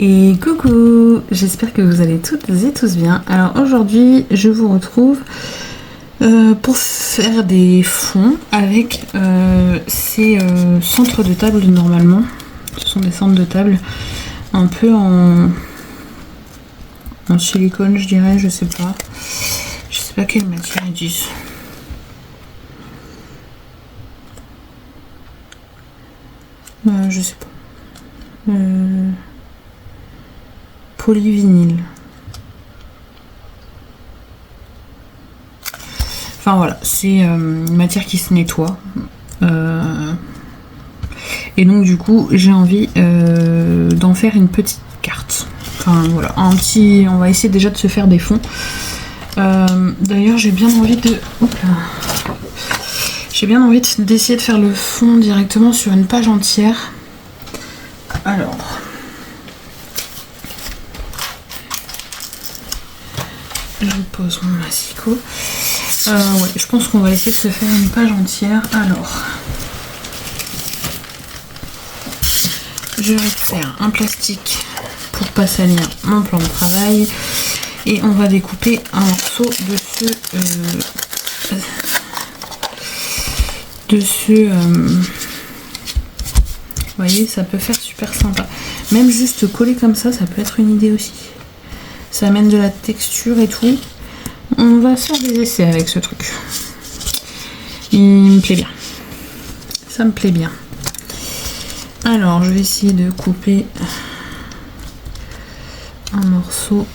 Et coucou, j'espère que vous allez toutes et tous bien. Alors aujourd'hui je vous retrouve pour faire des fonds avec ces centres de table normalement. Ce sont des centres de table un peu en silicone je dirais, je sais pas quelle matière ils disent. Je sais pas. Polyvinyle. Enfin voilà, c'est une matière qui se nettoie. Et donc du coup j'ai envie d'en faire une petite carte. Enfin voilà, on va essayer déjà de se faire des fonds. D'ailleurs j'ai bien envie d'essayer de faire le fond directement sur une page entière. Alors je pose mon massicot. Ouais, je pense qu'on va essayer de se faire une page entière. Alors, je vais faire un plastique pour pas salir mon plan de travail et on va découper un morceau vous voyez, ça peut faire super sympa. Même juste coller comme ça peut être une idée aussi. Ça amène de la texture et tout. On va faire des essais avec ce truc. Il me plaît bien. Ça me plaît bien. Alors, je vais essayer de couper un morceau.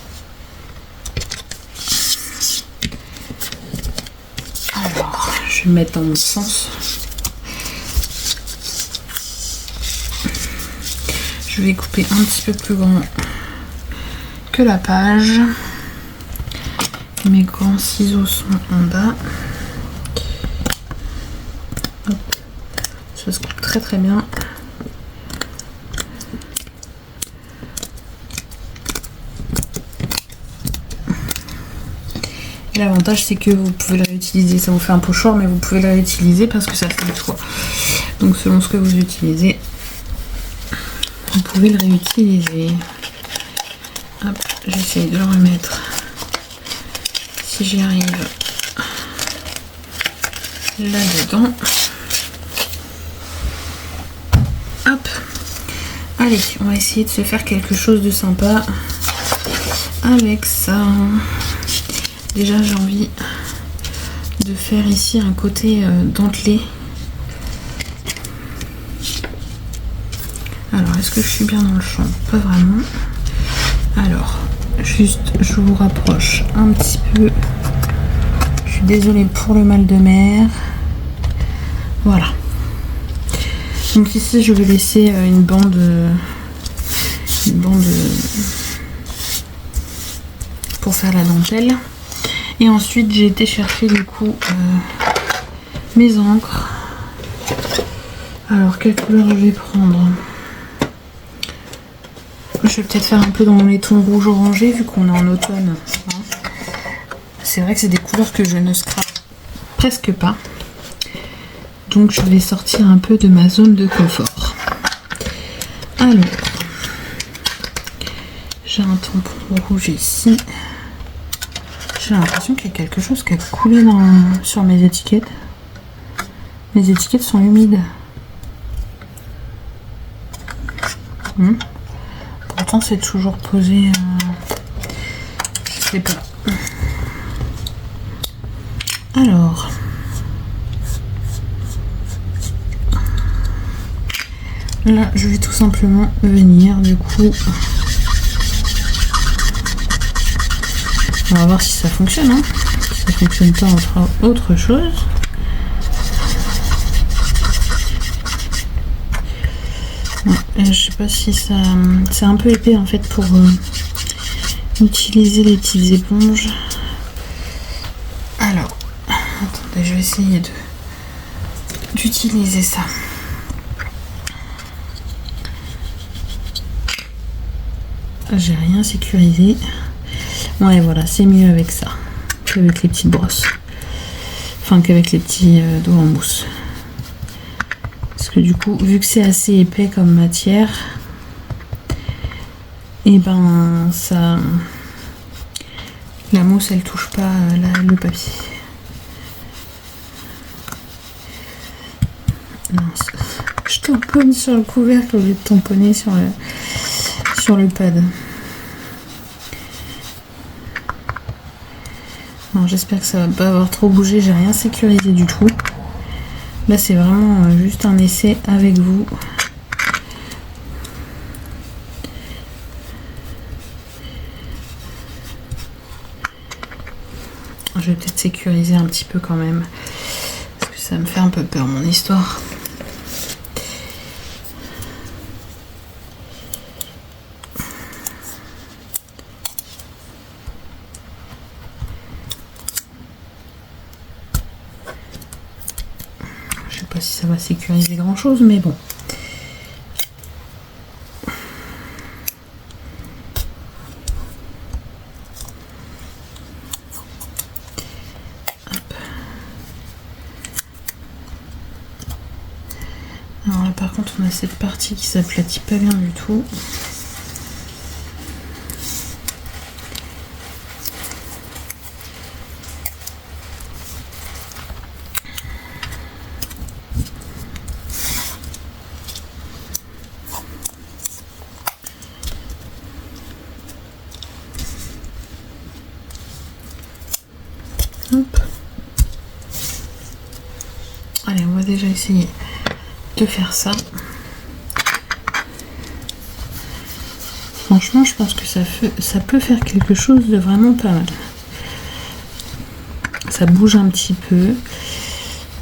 Alors, je vais mettre dans mon sens. Je vais couper un petit peu plus grand que la page. Mes grands ciseaux sont en bas. Hop. Ça se coupe très très bien. Et l'avantage c'est que vous pouvez le réutiliser. Ça vous fait un pochoir mais vous pouvez le réutiliser parce que ça fait le choix. Donc selon ce que vous utilisez, vous pouvez le réutiliser. Hop, j'essaye de le remettre. Si j'y arrive là-dedans. Hop. Allez, on va essayer de se faire quelque chose de sympa avec ça. Déjà, j'ai envie de faire ici un côté dentelé. Alors, est-ce que je suis bien dans le champ? Pas vraiment. Alors, juste, je vous rapproche un petit peu. Je suis désolée pour le mal de mer. Voilà. Donc ici, je vais laisser une bande pour faire la dentelle. Et ensuite, j'ai été chercher du coup mes encres. Alors, quelle couleur je vais prendre? Je vais peut-être faire un peu dans les tons rouge orangé vu qu'on est en automne. C'est vrai que c'est des couleurs que je ne scrape presque pas. Donc je vais sortir un peu de ma zone de confort. Alors, j'ai un tampon rouge ici. J'ai l'impression qu'il y a quelque chose qui a coulé sur mes étiquettes. Mes étiquettes sont humides. Pourtant c'est toujours posé. Je sais pas. Alors. Là, je vais tout simplement venir, du coup. On va voir si ça fonctionne. Hein. Si ça fonctionne pas, on fera autre chose. Ouais, je sais pas si ça... C'est un peu épais en fait pour utiliser les petites éponges. Alors, attendez, je vais essayer d'utiliser ça. J'ai rien sécurisé. Ouais, voilà, c'est mieux avec ça qu'avec les petites brosses. Enfin, qu'avec les petits doigts en mousse. Parce que du coup, vu que c'est assez épais comme matière, et ben ça, la mousse elle touche pas le papier. Mince. Je tamponne sur le couvercle au lieu de tamponner sur le pad. J'espère que ça va pas avoir trop bougé, j'ai rien sécurisé du tout. Là c'est vraiment juste un essai avec vous. Je vais peut-être sécuriser un petit peu quand même, parce que ça me fait un peu peur mon histoire. Je sais pas si ça va sécuriser grand chose, mais bon. Alors là par contre on a cette partie qui s'aplatit pas bien du tout. Hop. Allez, on va déjà essayer de faire ça. Franchement, je pense que ça peut faire quelque chose de vraiment pas mal. Ça bouge un petit peu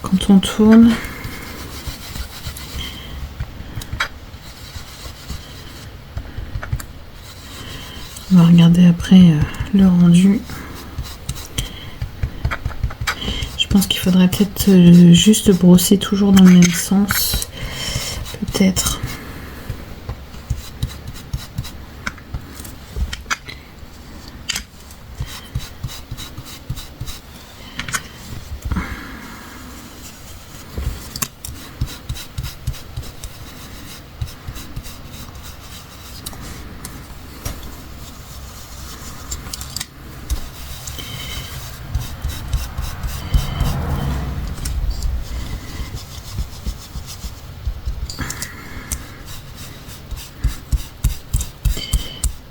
quand on tourne. On va regarder après le rendu. Je pense qu'il faudrait peut-être juste brosser toujours dans le même sens. Peut-être.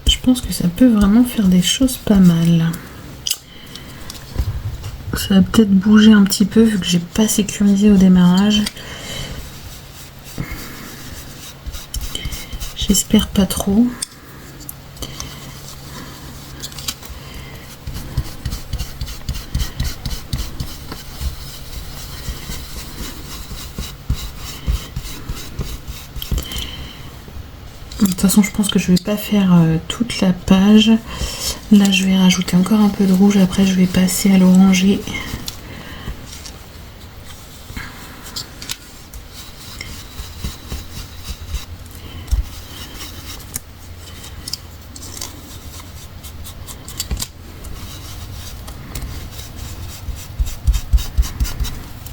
Je pense que ça peut vraiment faire des choses pas mal. Ça va peut-être bouger un petit peu vu que j'ai pas sécurisé au démarrage. J'espère pas trop. De toute façon, je pense que je vais pas faire toute la page. Là, je vais rajouter encore un peu de rouge. Après, je vais passer à l'orangé.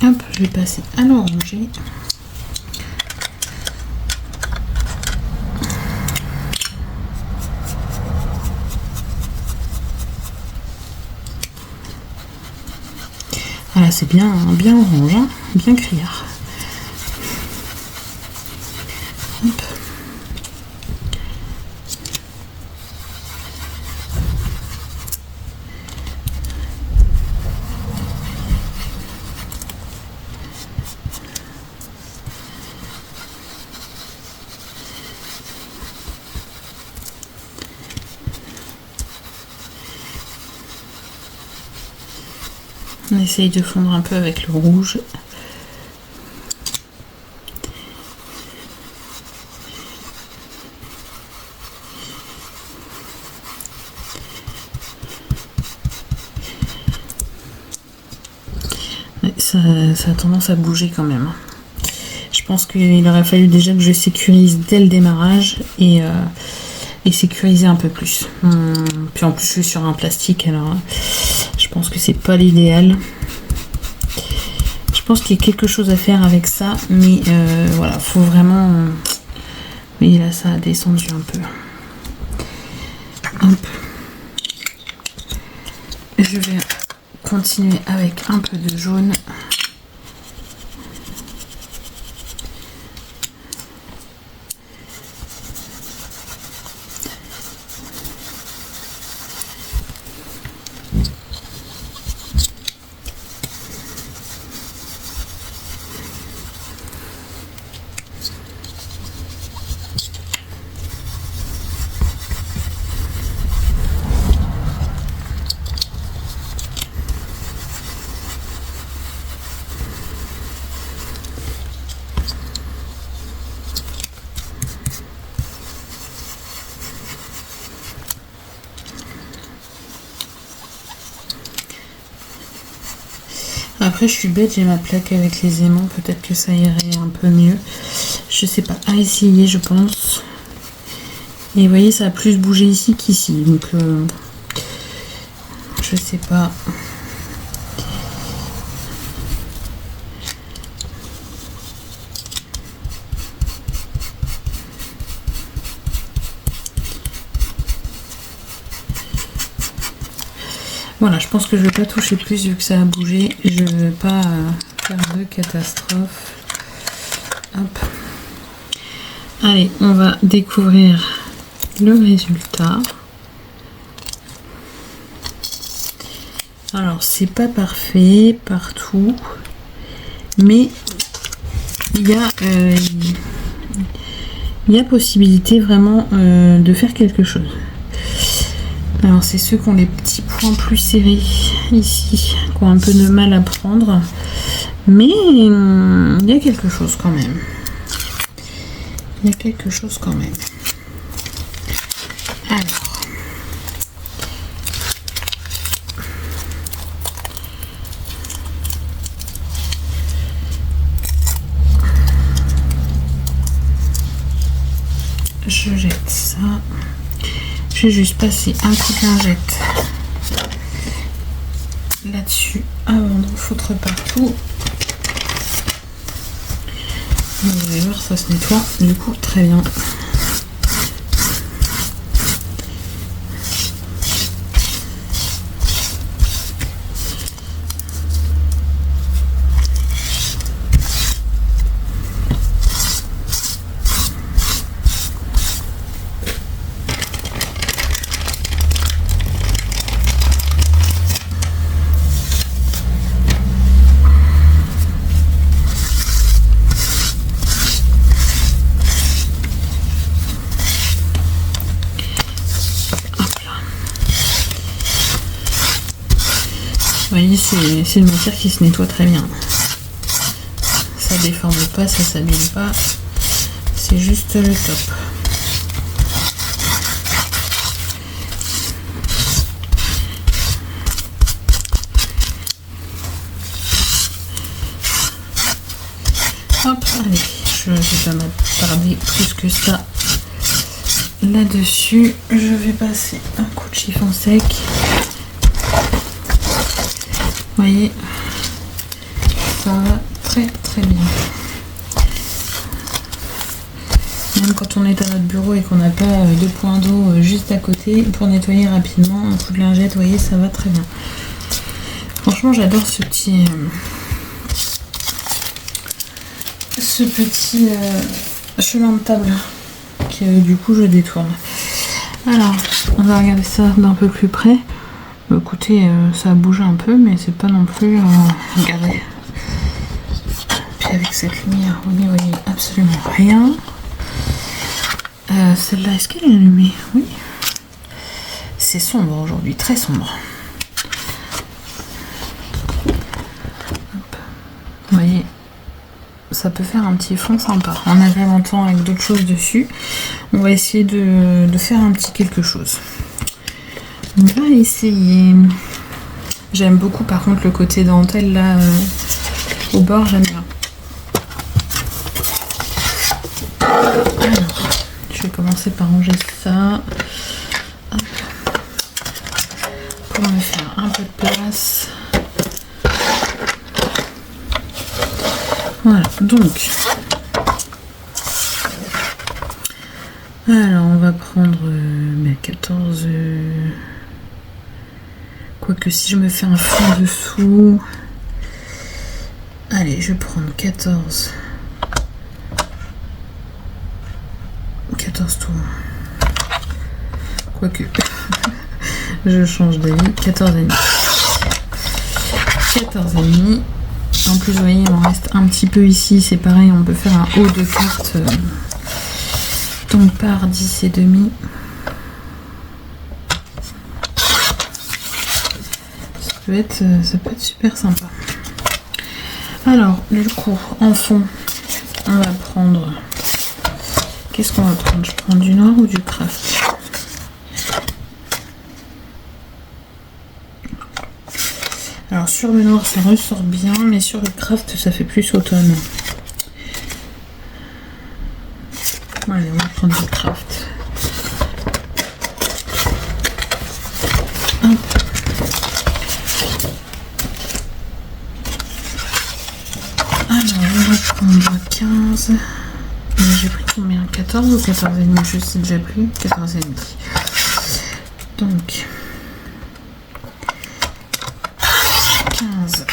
Hop, je vais passer à l'orangé. Voilà, c'est bien orange, hein, bien criard. Hop. On essaye de fondre un peu avec le rouge. Ça a tendance à bouger quand même. Je pense qu'il aurait fallu déjà que je sécurise dès le démarrage et sécuriser un peu plus. Puis en plus je suis sur un plastique, alors je pense que c'est pas l'idéal. Je pense qu'il y a quelque chose à faire avec ça, mais voilà, faut vraiment... Oui, là ça a descendu un peu. Hop. Je vais continuer avec un peu de jaune. Après, je suis bête, j'ai ma plaque avec les aimants. Peut-être que ça irait un peu mieux. Je sais pas. À essayer, je pense. Et vous voyez, ça a plus bougé ici qu'ici. Donc, je sais pas. Voilà, je pense que je ne vais pas toucher plus vu que ça a bougé. Je ne veux pas faire de catastrophe. Hop. Allez, on va découvrir le résultat. Alors, c'est pas parfait partout, mais il y a possibilité vraiment de faire quelque chose. Alors c'est ceux qui ont les petits points plus serrés ici, qui ont un peu de mal à prendre. Mais il y a quelque chose quand même. Il y a quelque chose quand même. Alors. Je jette ça. Je vais juste passer un coup de lingette là-dessus avant d'en foutre partout. Vous allez voir, ça se nettoie du coup très bien. Vous voyez, c'est une matière qui se nettoie très bien. Ça déforme pas, ça s'abîme pas. C'est juste le top. Hop, allez, je ne vais pas m'attarder plus que ça là-dessus. Je vais passer un coup de chiffon sec. Vous voyez, ça va très très bien. Même quand on est à notre bureau et qu'on n'a pas de point d'eau juste à côté, pour nettoyer rapidement, un coup de lingette, vous voyez, ça va très bien. Franchement, j'adore ce petit chemin de table que du coup je détourne. Alors, on va regarder ça d'un peu plus près. Écoutez, ça a bougé un peu, mais c'est pas non plus... regardez. Puis avec cette lumière, vous n'y voyez absolument rien. Celle-là, est-ce qu'elle est allumée? Oui. C'est sombre aujourd'hui, très sombre. Hop. Vous voyez, ça peut faire un petit fond sympa. On avait longtemps avec d'autres choses dessus. On va essayer de faire un petit quelque chose. On va essayer. J'aime beaucoup par contre le côté dentelle là au bord, j'aime bien. Alors, je vais commencer par ranger ça. Hop. Pour me faire un peu de place. Voilà, donc Alors on va prendre 14. Quoique si je me fais un fond dessous. Allez, je vais prendre 14. 14 tours. Quoique. Je change d'avis. 14,5. 14,5. En plus, vous voyez, il m'en reste un petit peu ici. C'est pareil, on peut faire un haut de carte. Donc par 10,5. Ça peut être super sympa. Alors, du coup, en fond, on va prendre... Qu'est-ce qu'on va prendre? Je prends du noir ou du craft? Alors sur le noir ça ressort bien, mais sur le craft ça fait plus automne. Allez, on va prendre du craft. Hop. Alors on va prendre 15. J'ai pris combien? 14 ou 14,5? Je sais déjà plus. 14,5. Donc 15.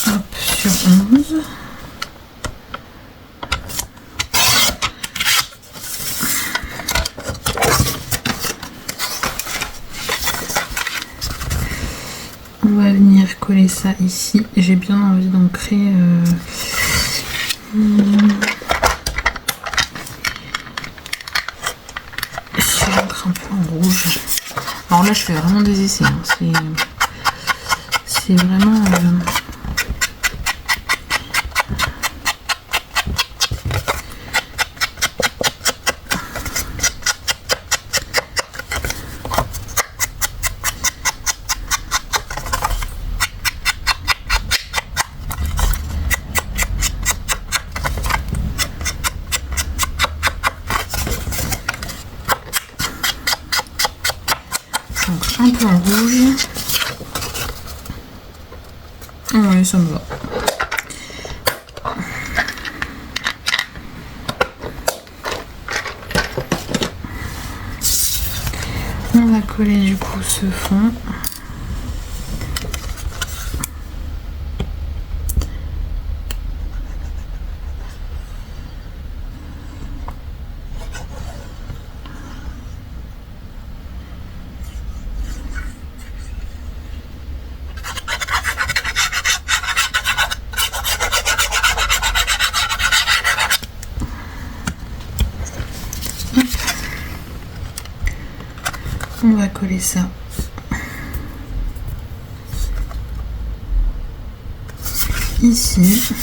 Hop, sur 11. On va venir coller ça ici. J'ai bien envie d'ancrer si j'ancre un peu en rouge. Alors là je fais vraiment des essais, hein. C'est vraiment donc un peu en rouge. Oui, ça me va. On va coller du coup ce fond. On va coller ça ici.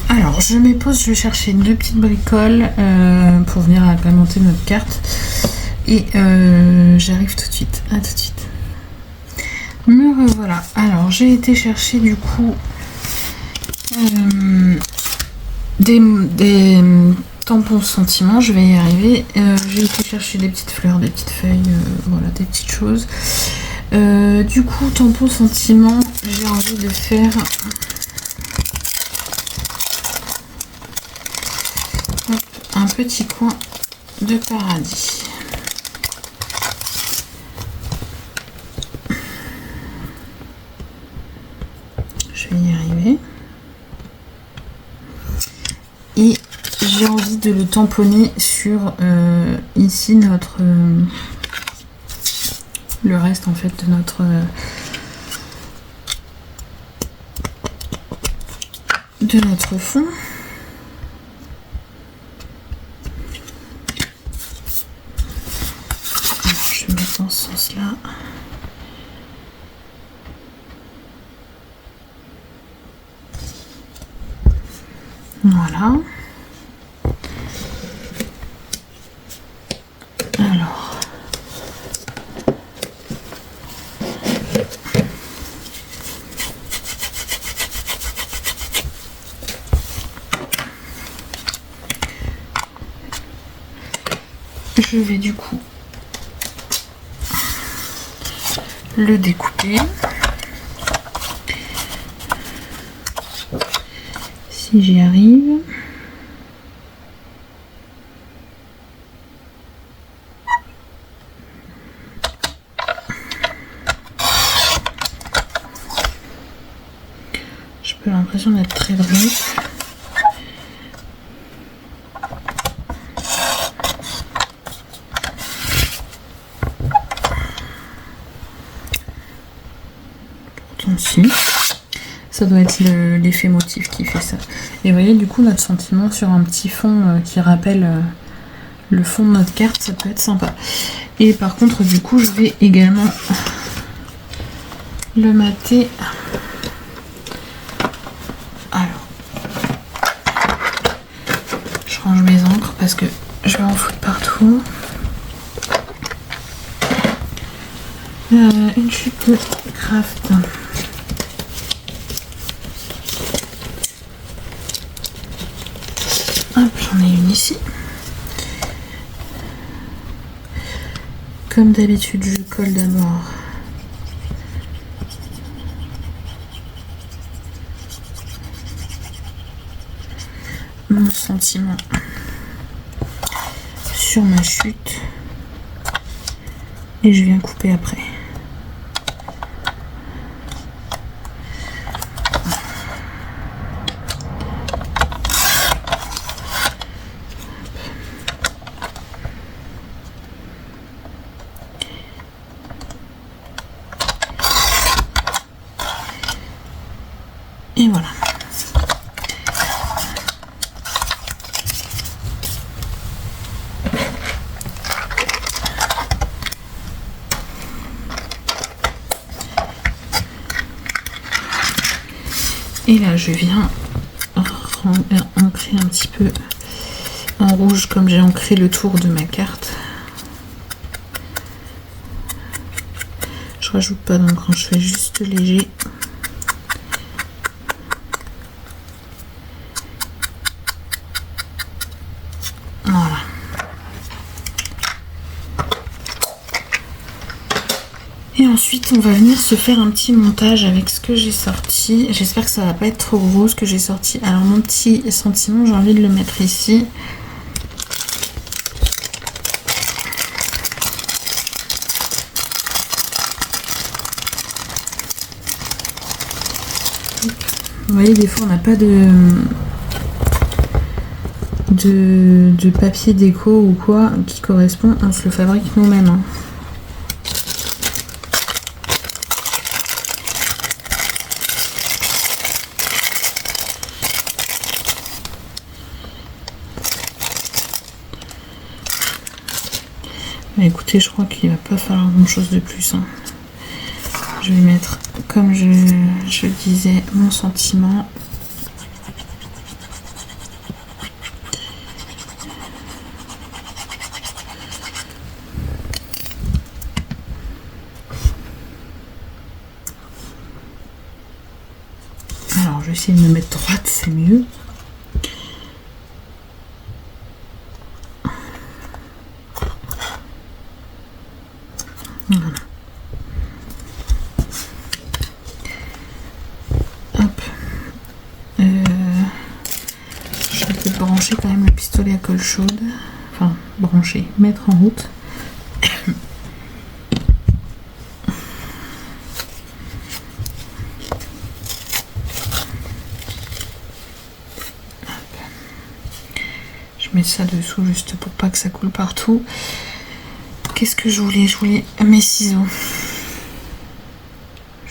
Alors je me pose, je vais chercher deux petites bricoles pour venir agrémenter notre carte et j'arrive tout de suite. À tout de suite. Me revoilà. Alors j'ai été chercher du coup des tampons sentiments, je vais y arriver. J'ai été chercher des petites fleurs, des petites feuilles, voilà, des petites choses. Du coup, tampons sentiments, j'ai envie de faire un petit coin de paradis. Je vais y arriver. Et j'ai envie de le tamponner sur ici notre le reste en fait de notre fond. Alors, je vais mettre dans ce sens là. Voilà. Alors. Je vais du coup le découper. Si j'y arrive. J'ai pas l'impression d'être très brute. Pourtant si. Ça doit être l'effet motif qui fait ça. Et vous voyez, du coup, notre sentiment sur un petit fond qui rappelle le fond de notre carte, ça peut être sympa. Et par contre, du coup, je vais également le mater. Alors, je range mes encres parce que je vais en foutre partout. Une chute de craft. Hop, j'en ai une ici. Comme d'habitude, je colle d'abord mon sentiment sur ma chute et je viens couper après. Et voilà. Et là, je viens ancrer un petit peu en rouge comme j'ai ancré le tour de ma carte. Je rajoute pas d'encre, je fais juste léger. Voilà. Et ensuite, on va venir se faire un petit montage avec ce que j'ai sorti. J'espère que ça va pas être trop gros ce que j'ai sorti. Alors, mon petit sentiment, j'ai envie de le mettre ici. Vous voyez, des fois, on n'a pas de papier déco ou quoi qui correspond. On se le fabrique nous-mêmes. Hein. Mais écoutez, je crois qu'il va pas falloir grand chose de plus. Hein. Je vais mettre, comme je disais, mon sentiment. Alors, je vais essayer de me mettre droite, c'est mieux. Voilà. Hop. Je vais brancher quand même le pistolet à colle chaude. Enfin, brancher, mettre en route. Je mets ça dessous juste pour pas que ça coule partout. Qu'est-ce que je voulais? Je voulais mes ciseaux.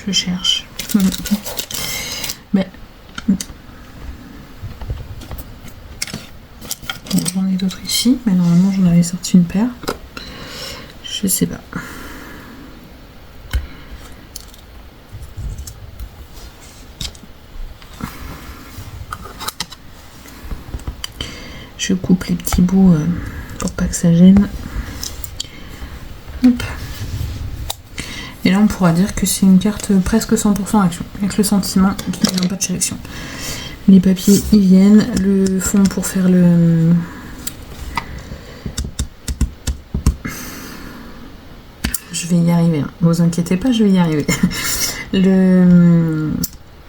Je cherche. Mais bon, j'en ai d'autres ici, mais normalement j'en avais sorti une paire. Je sais pas. Je coupe les petits bouts pour pas que ça gêne. Hop. Et là on pourra dire que c'est une carte presque 100% action, avec le sentiment qui ne vient pas de chez Action. Les papiers y viennent, le fond pour faire le... Je vais y arriver. Hein. Vous inquiétez pas, je vais y arriver. Le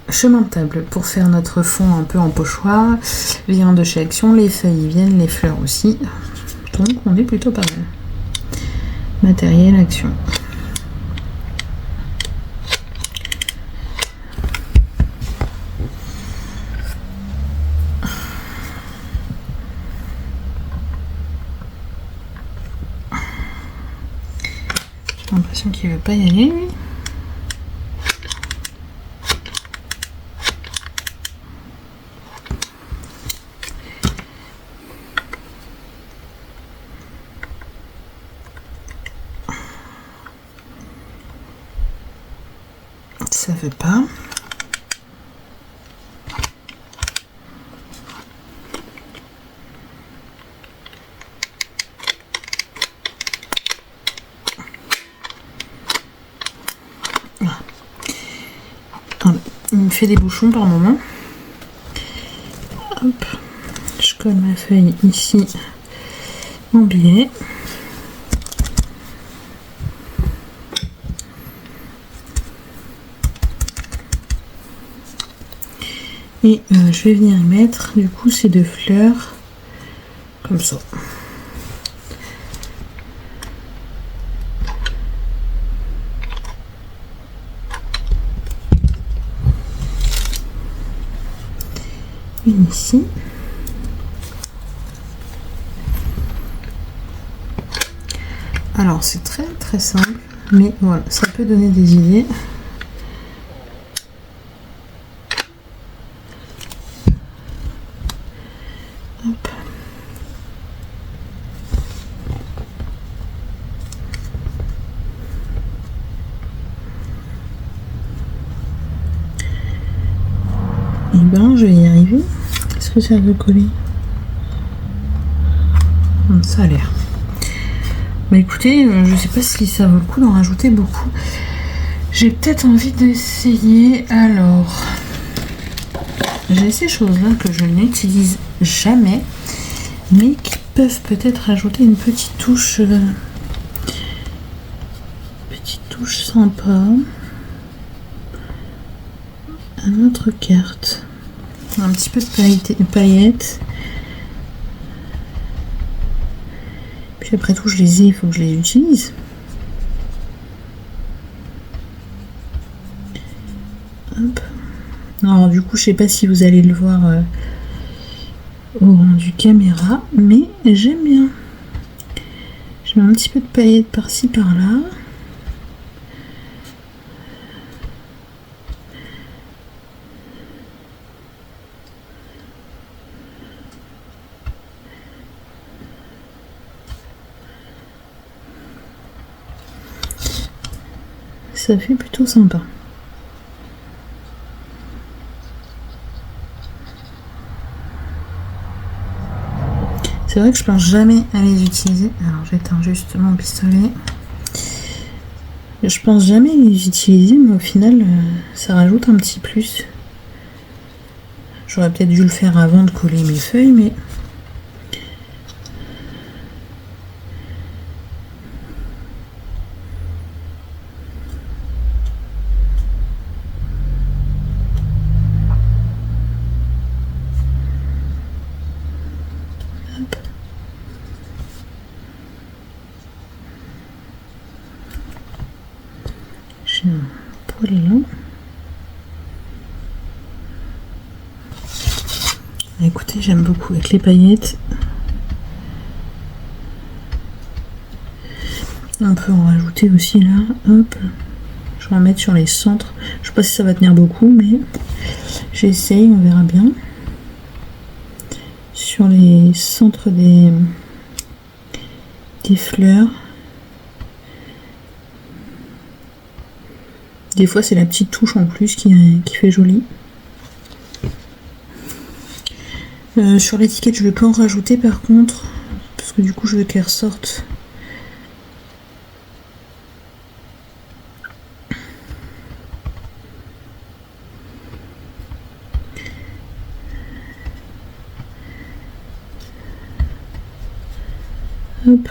chemin de table pour faire notre fond un peu en pochoir vient de chez Action. Les feuilles y viennent, les fleurs aussi. Donc on est plutôt pas mal. Matériel Action. J'ai l'impression qu'il veut pas y aller lui. Ça veut pas. Il me fait des bouchons par moment. Hop. Je colle ma feuille ici en biais. Et je vais venir y mettre du coup ces deux fleurs comme ça. Une ici. Alors c'est très très simple, mais voilà, ça peut donner des idées. Hop. Et ben je vais y arriver. Est-ce que ça veut coller? Ça a l'air. Bah écoutez, je sais pas si ça vaut le coup d'en rajouter beaucoup. J'ai peut-être envie d'essayer. Alors, j'ai ces choses-là que je n'utilise jamais, mais qui peuvent peut-être rajouter une petite touche sympa à notre carte. Un petit peu de paillettes. Puis après tout, je les ai, il faut que je les utilise. Hop. Alors du coup, je sais pas si vous allez le voir au rendu caméra, mais j'aime bien. Je mets un petit peu de paillettes par-ci par-là. Ça fait plutôt sympa. C'est vrai que je pense jamais à les utiliser. Alors j'éteins juste mon pistolet. Je pense jamais à les utiliser, mais au final, ça rajoute un petit plus. J'aurais peut-être dû le faire avant de coller mes feuilles, mais... Hop. J'ai un poil là. Écoutez, j'aime beaucoup avec les paillettes. On peut en rajouter aussi là. Hop. Je vais en mettre sur les centres. Je sais pas si ça va tenir beaucoup, mais j'essaye, on verra bien. Sur les centres des fleurs. Des fois, c'est la petite touche en plus qui fait joli. Sur l'étiquette, je ne vais pas en rajouter par contre, parce que du coup, je veux qu'elle ressorte. Hop.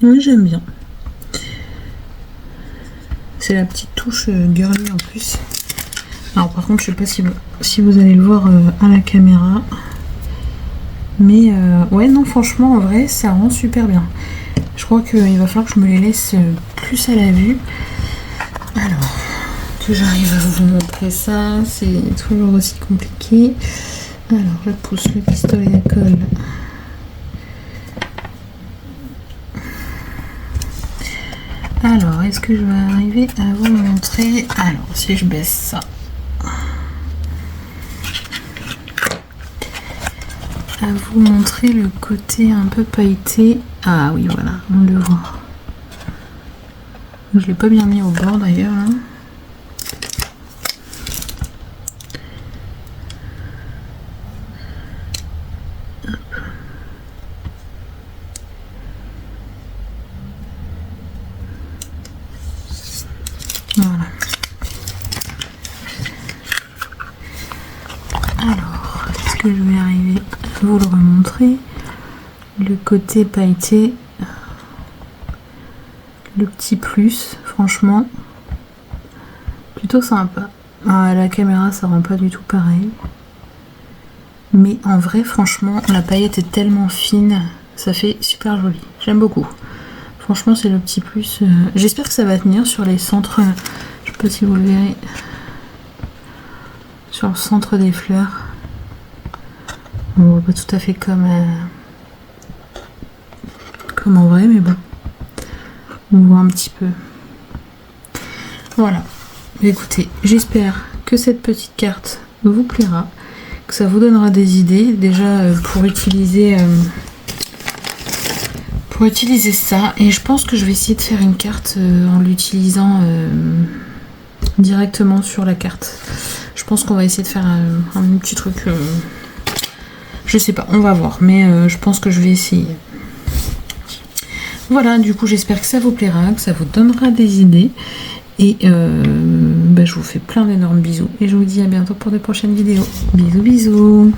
Oui, j'aime bien. C'est la petite touche girly en plus. Alors par contre, je sais pas si vous allez le voir à la caméra. Mais ouais, non, franchement, en vrai, ça rend super bien. Je crois qu'il va falloir que je me les laisse plus à la vue. Alors, que j'arrive à vous montrer ça, c'est toujours aussi compliqué. Alors, je pousse le pistolet à colle. Alors, est-ce que je vais arriver à vous montrer? Alors, si je baisse ça. À vous montrer le côté un peu pailleté. Ah oui, voilà, on le voit. Je l'ai pas bien mis au bord d'ailleurs. Hein. Voilà. Alors, est-ce que je vais arriver à vous le remontrer? Le côté pailleté, le petit plus, franchement, plutôt sympa. À la caméra, ça rend pas du tout pareil. Mais en vrai, franchement, la paillette est tellement fine, ça fait super joli. J'aime beaucoup. Franchement, c'est le petit plus. J'espère que ça va tenir sur les centres. Je sais pas si vous le verrez. Sur le centre des fleurs. On voit pas tout à fait comme en vrai, mais bon. On voit un petit peu. Voilà. Écoutez, j'espère que cette petite carte vous plaira, que ça vous donnera des idées déjà pour utiliser ça. Et je pense que je vais essayer de faire une carte en l'utilisant directement sur la carte. Je pense qu'on va essayer de faire un petit truc. Je sais pas, on va voir, mais je pense que je vais essayer. Voilà, du coup j'espère que ça vous plaira, que ça vous donnera des idées. Et je vous fais plein d'énormes bisous. Et je vous dis à bientôt pour de prochaines vidéos. Bisous bisous.